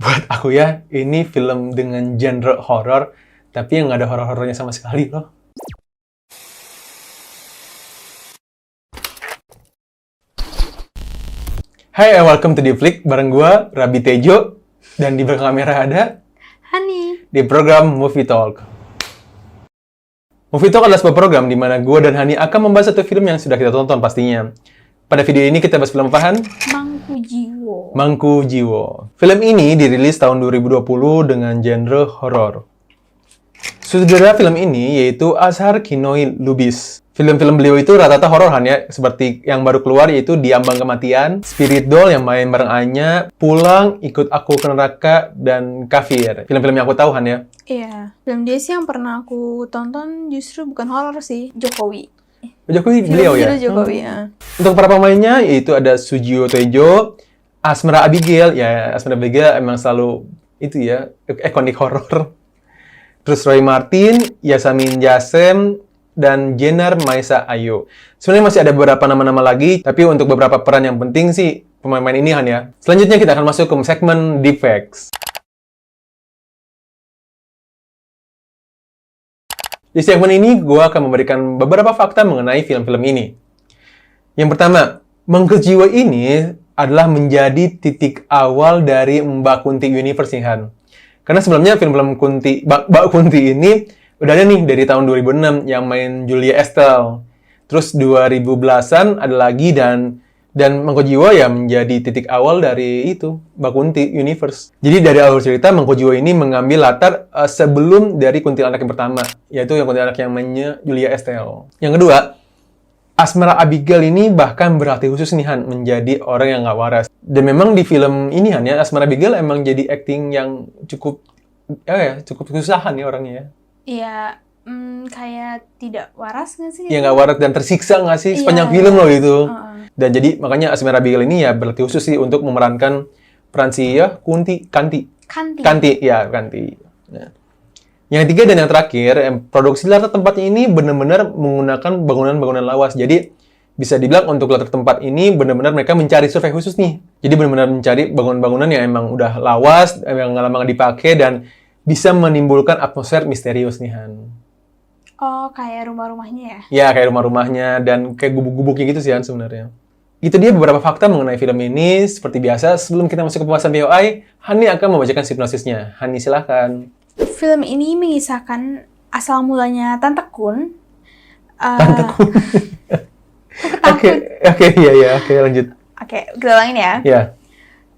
Buat aku ya, ini film dengan genre horor, tapi yang nggak ada horor-horornya sama sekali loh. Hai and welcome to The Flick, bareng gua, Rabi Tejo, dan di belakang kamera ada Hani. di program Movie Talk. Movie Talk adalah sebuah program di mana gua dan Hani akan membahas satu film yang sudah kita tonton pastinya. Pada video ini kita bahas film apaan? Mangku Jiwo. Mangku Jiwo. Film ini dirilis tahun 2020 dengan genre horor. Sutradara film ini yaitu Azhar Kinoy Lubis. Film-film beliau itu rata-rata horor Han ya, seperti yang baru keluar yaitu Diambang Kematian, Spirit Doll yang main bareng Anya, Pulang, Ikut Aku ke Neraka, dan Kafir. Film-film yang aku tahu Han ya. Iya, film dia sih yang pernah aku tonton justru bukan horor sih, Jokowi. Jokowi beliau ya. Jokowi ya. Untuk para pemainnya yaitu ada Sujiwo Tejo, Asmara Abigail. Ya, Asmara Abigail emang selalu itu ya, ikonik horor. Terus Roy Martin, Yasamin Jasem, dan Jenar Maisa Ayu. Sebenarnya masih ada beberapa nama-nama lagi, tapi untuk beberapa peran yang penting sih pemain-pemain ini Han ya. Selanjutnya kita akan masuk ke segmen Deep Facts. Di segmen ini, gue akan memberikan beberapa fakta mengenai film-film ini. Yang pertama, Mangku Jiwo ini adalah menjadi titik awal dari Mbak Kunti Universe nih, Han. Karena sebelumnya film-film Mbak Kunti ini udah ada nih dari tahun 2006 yang main Julia Estelle. Terus 2010-an ada lagi dan Mangku Jiwo ya menjadi titik awal dari itu, Mbak Kunti Universe. Jadi dari alur cerita, Mangku Jiwo ini mengambil latar sebelum dari kuntilanak yang pertama, yaitu yang kuntilanak yang mainnya Julia Estelle. Yang kedua, Asmara Abigail ini bahkan berarti khusus nih Han, menjadi orang yang nggak waras. Dan memang di film ini Han ya, Asmara Abigail emang jadi acting yang cukup kesusahan ya orangnya ya. Iya, kayak tidak waras nggak sih? Ya nggak waras dan tersiksa nggak sih sepanjang film loh itu. Dan jadi makanya Asmara Abigail ini ya berarti khusus sih untuk memerankan peran si ya Kanti. Nah. Yang ketiga dan yang terakhir, produksi latar tempatnya ini benar-benar menggunakan bangunan-bangunan lawas. Jadi bisa dibilang untuk latar tempat ini benar-benar mereka mencari survei khusus nih. Jadi benar-benar mencari bangunan-bangunan yang emang udah lawas, yang lama nggak dipakai dan bisa menimbulkan atmosfer misterius nih Han. Oh, kayak rumah-rumahnya ya? Ya, kayak rumah-rumahnya dan kayak gubuk-gubuknya gitu sih Han sebenarnya. Itu dia beberapa fakta mengenai film ini. Seperti biasa, sebelum kita masuk ke pembahasan POI, Hani akan membacakan sinopsisnya. Hani, silahkan. Film ini mengisahkan asal mulanya Tante Kun. Tante Kun. Oke, lanjut. Oke, kita ulangin ya. Ya.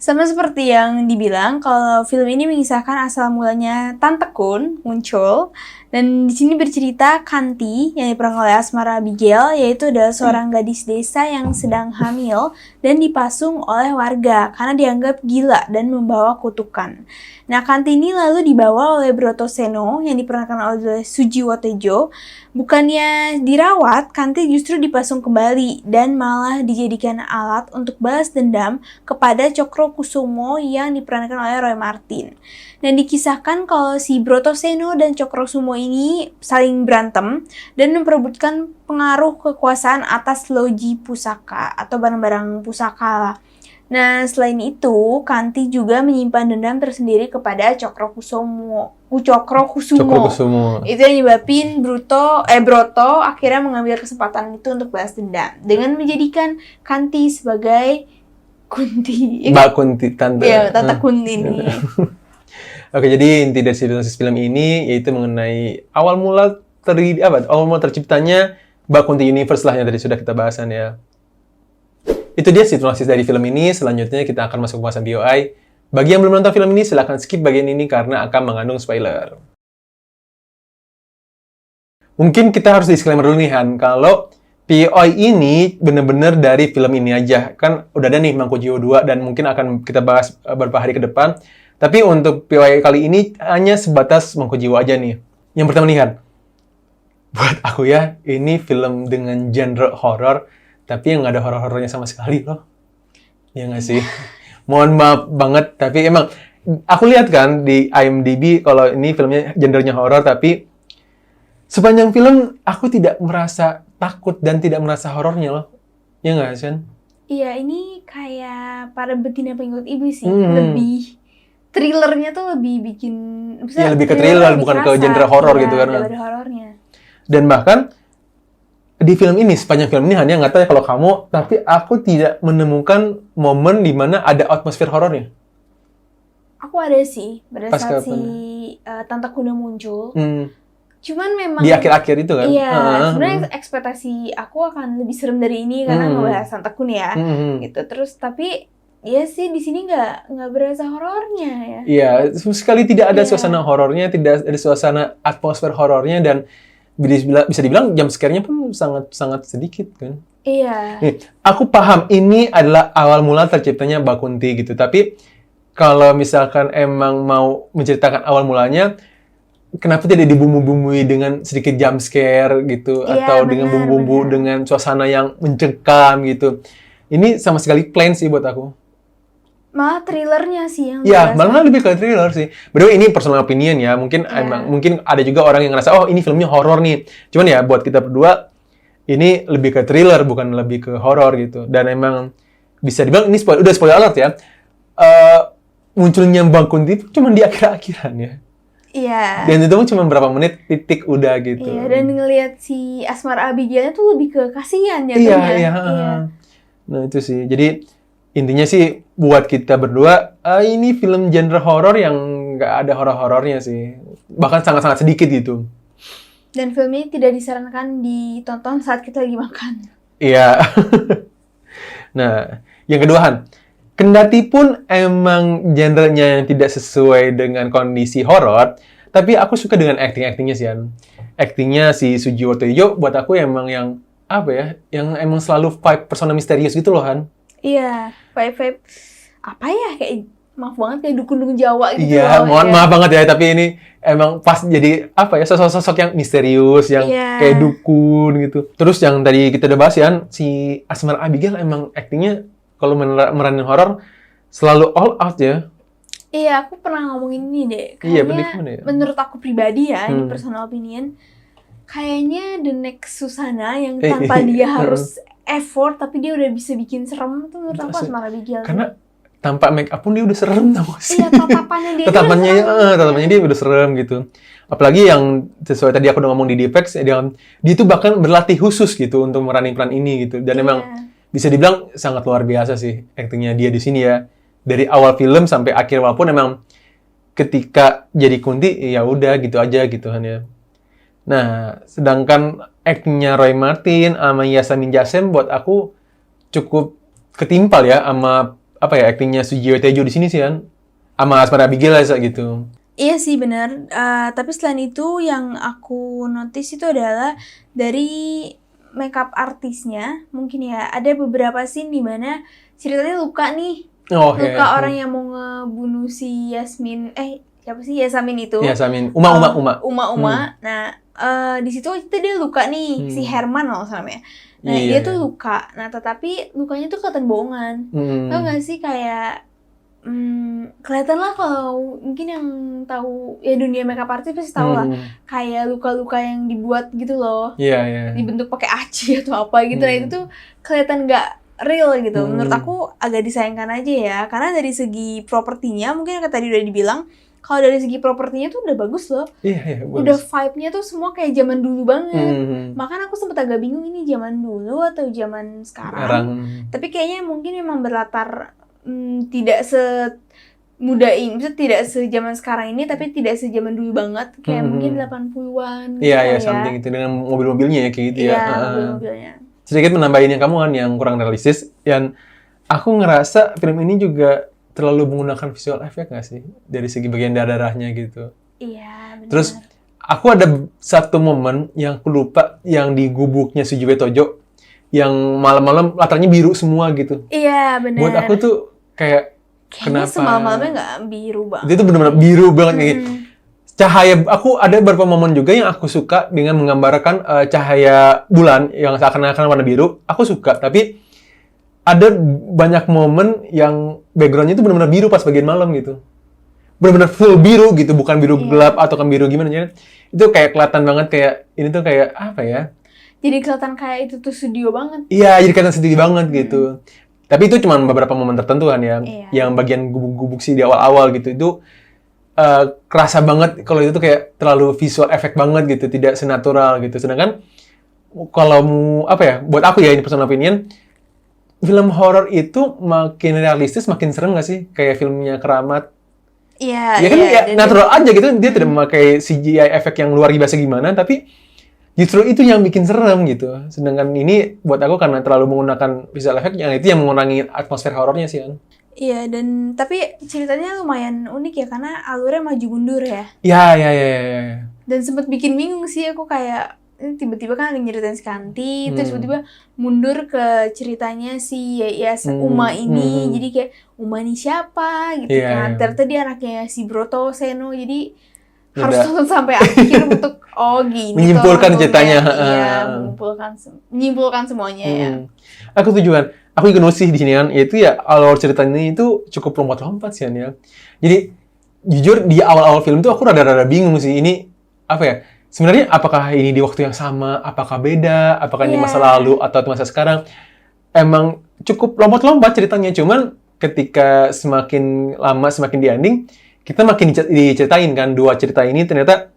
Sama seperti yang dibilang, kalau film ini mengisahkan asal mulanya Tante Kun muncul, dan di sini bercerita Kanti yang diperankan oleh Asmara Abigail, yaitu adalah seorang gadis desa yang sedang hamil dan dipasung oleh warga karena dianggap gila dan membawa kutukan. Nah, Kanti ini lalu dibawa oleh Broto Seno yang diperankan oleh Sujiwo Tejo. Bukannya dirawat, Kanti justru dipasung kembali dan malah dijadikan alat untuk balas dendam kepada Cokro Kusumo yang diperankan oleh Roy Martin. Dan dikisahkan kalau si Broto Seno dan Cokro Kusumo ini saling berantem dan memperebutkan pengaruh kekuasaan atas loji pusaka atau barang-barang pusaka lah. Nah, selain itu, Kanti juga menyimpan dendam tersendiri kepada Cokro Kusumo. Itu yang nyebabin Broto akhirnya mengambil kesempatan itu untuk balas dendam dengan menjadikan Kanti sebagai Kunti. Mbak Kunti, Tante. Iya, Tante Kunti ini. Oke, jadi inti dari sinopsis film ini yaitu mengenai awal mula terciptanya Mbak Kunti Universe lah yang tadi sudah kita bahasan ya. Itu dia sinopsis dari film ini. Selanjutnya kita akan masuk ke pembahasan BOI. Bagi yang belum nonton film ini, silahkan skip bagian ini karena akan mengandung spoiler. Mungkin kita harus disclaimer dulu nih Han, kalau POI ini benar-benar dari film ini aja. Kan udah ada nih Mangku Jiwo 2 dan mungkin akan kita bahas beberapa hari ke depan. Tapi untuk POI kali ini hanya sebatas Mangku Jiwo aja nih. Yang pertama nih Han, buat aku ya, ini film dengan genre horor, tapi yang nggak ada horor-horornya sama sekali loh. Ya nggak sih? Mohon maaf banget, tapi emang aku lihat kan di IMDb kalau ini filmnya genrenya horor, tapi sepanjang film aku tidak merasa takut dan tidak merasa horornya loh. Ya nggak, Sen? Iya, ini kayak para betina pengikut iblis sih, lebih thrillernya tuh lebih bikin, Ya, lebih ke thriller, bukan ke genre horor gitu kan. Daripada horornya. Dan bahkan di film ini, sepanjang film ini hanya nggak tahu ya kalau kamu, tapi aku tidak menemukan momen di mana ada atmosfer horornya. Aku ada sih, pada Pas saat kapan? Tante Kuda muncul. Hmm, Cuman memang di akhir-akhir itu kan? iya, Heeh. sebenarnya ekspektasi aku akan lebih serem dari ini karena ngebahas Tante Kun ya, Hmm. gitu. Terus tapi ya sih di sini nggak berasa horornya ya. Iya, sekali tidak ada Iya. suasana horornya, tidak ada suasana atmosfer horornya, dan bisa dibilang jump scare-nya pun sangat sedikit kan. Iya. Nih, aku paham ini adalah awal mula terciptanya Bakunti gitu, tapi kalau misalkan emang mau menceritakan awal mulanya, kenapa tidak dibumbu-bumbui dengan sedikit jump scare gitu, Iya, atau dengan benar, bumbu-bumbu benar. dengan suasana yang mencekam gitu. Ini sama sekali plain sih buat aku. Malah thrillernya sih yang Ya, berasa. malah lebih ke thriller sih. By the way, ini personal opinion ya. Mungkin Iya. mungkin ada juga orang yang ngerasa, oh ini filmnya horor nih. Cuman ya buat kita berdua, ini lebih ke thriller bukan lebih ke horor gitu. Dan emang bisa dibilang ini udah spoiler alert ya. Munculnya Bang Kunti itu cuma di akhir-akhiran ya. Iya. Dan itu pun cuma berapa menit, titik udah gitu. Iya, dan ngelihat si Asmar Abigailnya tuh lebih ke kasihan Iya, jatuhnya. iya. Nah itu sih. Jadi intinya sih buat kita berdua, ini film genre horor yang nggak ada horor-horornya sih. Bahkan sangat-sangat sedikit gitu. Dan film ini tidak disarankan ditonton saat kita lagi makan. Iya. Nah, yang kedua Han, kendati pun emang genrenya yang tidak sesuai dengan kondisi horor, tapi aku suka dengan acting-actingnya sih Han. Actingnya si Sujiwo Tejo buat aku emang yang apa ya, yang emang selalu vibe persona misterius gitu loh Han. Iya, vibe apa ya, kayak maaf banget kayak dukun-dukun Jawa gitu Iya, loh. maaf banget ya, tapi ini emang pas jadi apa ya, sosok-sosok yang misterius, yang Iya. kayak dukun gitu. Terus yang tadi kita udah bahas ya, si Asmar Abigail emang aktingnya kalau meranin horor selalu all out ya. Iya, aku pernah ngomongin ini deh. Iya, Kayaknya bener gimana ya? menurut aku pribadi ya, ini Hmm. personal opinion, kayaknya the next Susana yang tanpa dia harus effort tapi dia udah bisa bikin serem tuh menurut aku Asmar Abigail. Karena tanpa make up pun dia udah serem tau gak sih? iya, tatapannya dia Tatapannya dia udah serem gitu. Apalagi yang sesuai tadi aku udah ngomong di DFX, dia tuh bahkan berlatih khusus gitu untuk meranin peran ini gitu. Dan emang bisa dibilang sangat luar biasa sih aktingnya dia di sini ya. Dari awal film sampai akhir, walaupun emang ketika jadi Kunti ya udah gitu aja gitu kan ya. Nah, sedangkan aktingnya Roy Martin sama Yasamin Jasem buat aku cukup ketimpal ya sama apa ya aktingnya Sujiwo Tejo di sini sih kan. Sama Asmar Abigail aja gitu. Iya sih benar. Tapi selain itu yang aku notice itu adalah dari makeup artisnya, mungkin ya ada beberapa scene di mana ceritanya luka nih. Oh, Luka iya. orang yang mau ngebunuh si Yasmin, siapa sih Yasamin itu? Yasamin. Uma. Nah, di situ itu dia luka nih, si Herman loh namanya. Nah, Iya, dia tuh iya. luka. Nah, tetapi lukanya tuh kelihatan bohongan. Tau gak sih kayak kelihatan lah kalau mungkin yang tahu ya dunia makeup artist pasti tahu lah kayak luka-luka yang dibuat gitu loh, Iya, iya. dibentuk pakai aci atau apa gitu. Nah itu tuh kelihatan nggak real gitu. Menurut aku agak disayangkan aja ya, karena dari segi propertinya mungkin yang tadi udah dibilang, kalau dari segi propertinya tuh udah bagus loh. Iya, bagus. Udah vibe-nya tuh semua kayak zaman dulu banget. Makanya aku sempet agak bingung ini zaman dulu atau zaman sekarang. Tapi kayaknya mungkin memang berlatar tidak semudah ini, maksudnya tidak sejaman sekarang ini, tapi tidak sejaman dulu banget, kayak mungkin 80-an gitu. Iya, something itu dengan mobil-mobilnya ya kayak gitu ya. Iya, mobil-mobilnya. Sedikit menambahin yang kamu kan yang kurang realistis, dan aku ngerasa film ini juga terlalu menggunakan visual effect nggak sih dari segi bagian darah-darahnya gitu. Iya, benar. Terus aku ada satu momen yang aku lupa, yang di gubuknya Sujiwo Tejo yang malam-malam latarnya biru semua gitu. Iya, benar. Buat aku tuh kayaknya kenapa semalam-malamnya nggak biru banget. itu tuh benar-benar biru banget nih. Cahaya, aku ada beberapa momen juga yang aku suka dengan menggambarkan cahaya bulan yang seakan-akan warna biru. Aku suka, tapi ada banyak momen yang background-nya itu benar-benar biru pas bagian malam gitu. Benar-benar full biru gitu, bukan biru gelap atau kan biru gimana ya. Itu kayak kelihatan banget kayak ini tuh kayak apa ya? Jadi kelihatan kayak itu tuh studio banget. Iya, jadi kelihatan sedih banget gitu. Tapi itu cuma beberapa momen tertentu kan ya. Iya. Yang bagian gubuk-gubuk sih di awal-awal gitu. Itu kerasa banget kalau itu tuh kayak terlalu visual effect banget gitu. Tidak senatural gitu. Sedangkan kalau apa ya, buat aku ya, ini personal opinion, film horor itu makin realistis, makin serem nggak sih? Kayak filmnya Keramat. Iya, Ya kan iya, ya dan- natural aja gitu, dia tidak memakai CGI efek yang luar biasa gimana, tapi justru itu yang bikin serem gitu. Sedangkan ini buat aku karena terlalu menggunakan visual effect, yang itu yang mengurangi atmosfer horornya sih kan. Iya, dan tapi ceritanya lumayan unik ya karena alurnya maju mundur ya. Ya, ya, ya, ya, ya. Dan sempat bikin bingung sih aku kayak ini tiba-tiba kan lagi nyeritain si Kanti, terus tiba-tiba mundur ke ceritanya si Uma ini. Jadi kayak Uma ini siapa gitu Iya, kan. iya. Ternyata dia anaknya si Broto Seno. Jadi harus Udah. nonton sampai akhir untuk gini Menyimpulkan toh ceritanya, alurnya. Iya, heeh. menyimpulkan semuanya ya. Aku tujuan, aku juga nulis di sini kan, yaitu ya alur ceritanya itu cukup lompat-lompat sih kan ya. Jadi jujur di awal-awal film tuh aku rada-rada bingung sih, ini apa ya? Sebenarnya apakah ini di waktu yang sama, apakah beda, apakah ini masa Iya. lalu atau masa sekarang? Emang cukup lompat-lompat ceritanya, cuman ketika semakin lama semakin di ending, kita makin diceritain kan dua cerita ini ternyata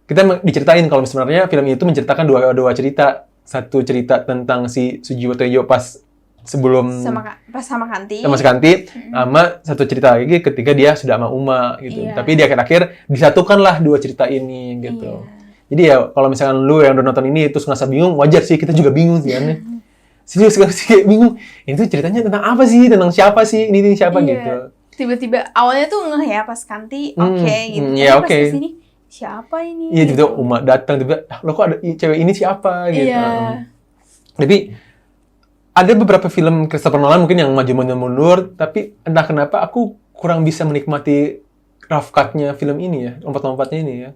kita diceritain kalau sebenarnya film itu menceritakan dua cerita. Satu cerita tentang si Sujiwo Tejo pas sebelum Pas sama Kanti. sama si Kanti, sama satu cerita lagi ketika dia sudah sama Uma gitu. Iya. Tapi di akhir-akhir disatukanlah dua cerita ini gitu. Iya. Jadi ya kalau misalkan lu yang udah nonton ini terus ngerasa bingung, wajar sih, kita juga bingung sih kan. Serius sih kayak bingung. Ini tuh ceritanya tentang apa sih? Tentang siapa sih? Ini siapa Iya. gitu. Tiba-tiba awalnya tuh ngeh ya pas Kanti, oke gitu. ya, Tapi oke. pas kesini siapa ini? Iya, tiba-tiba Uma datang, tiba-tiba, lo kok ada cewek ini siapa gitu. Iya. Tapi ada beberapa film Christopher Nolan mungkin yang maju mundur, tapi entah kenapa aku kurang bisa menikmati rough cut-nya film ini ya, lompat-lompatnya ini ya.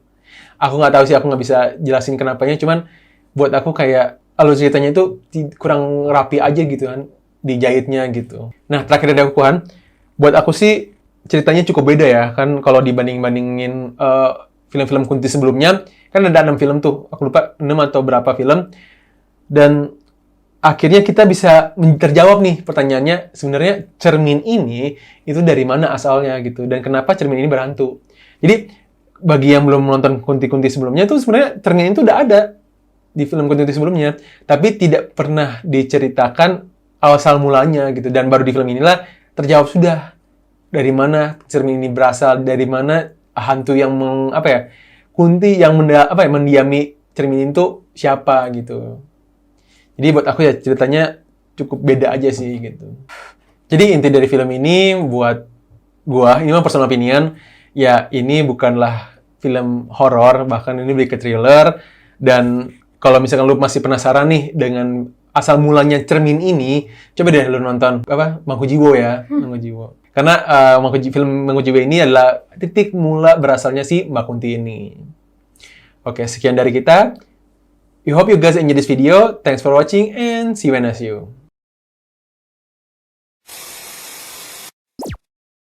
Aku nggak tahu sih, aku nggak bisa jelasin kenapanya, cuman buat aku kayak alur ceritanya itu kurang rapi aja gitu kan, dijahitnya gitu. Nah, terakhir dari aku kan, buat aku sih ceritanya cukup beda ya, kan kalau dibanding-bandingin film-film Kunti sebelumnya, kan ada 6 film tuh, aku lupa 6 atau berapa film, dan akhirnya kita bisa terjawab nih pertanyaannya, sebenarnya cermin ini itu dari mana asalnya gitu, dan kenapa cermin ini berhantu. Jadi bagi yang belum menonton Kunti-Kunti sebelumnya itu sebenarnya cermin itu udah ada di film Kunti sebelumnya, tapi tidak pernah diceritakan asal mulanya gitu, dan baru di film inilah terjawab sudah dari mana cermin ini berasal, dari mana hantu yang Kunti yang mendiami cermin itu siapa gitu. Jadi buat aku ya ceritanya cukup beda aja sih gitu. Jadi inti dari film ini buat gua, ini mah personal opinion, ya ini bukanlah film horor, bahkan ini lebih ke thriller. Dan kalau misalkan lu masih penasaran nih dengan asal mulanya cermin ini, coba deh lu nonton Mangkujiwo ya, Mangkujiwo. Karena film Mangkujiwo ini adalah titik mula berasalnya si Mbak Kunti ini. Oke, sekian dari kita. We hope you guys enjoy this video. Thanks for watching and see you when I see you.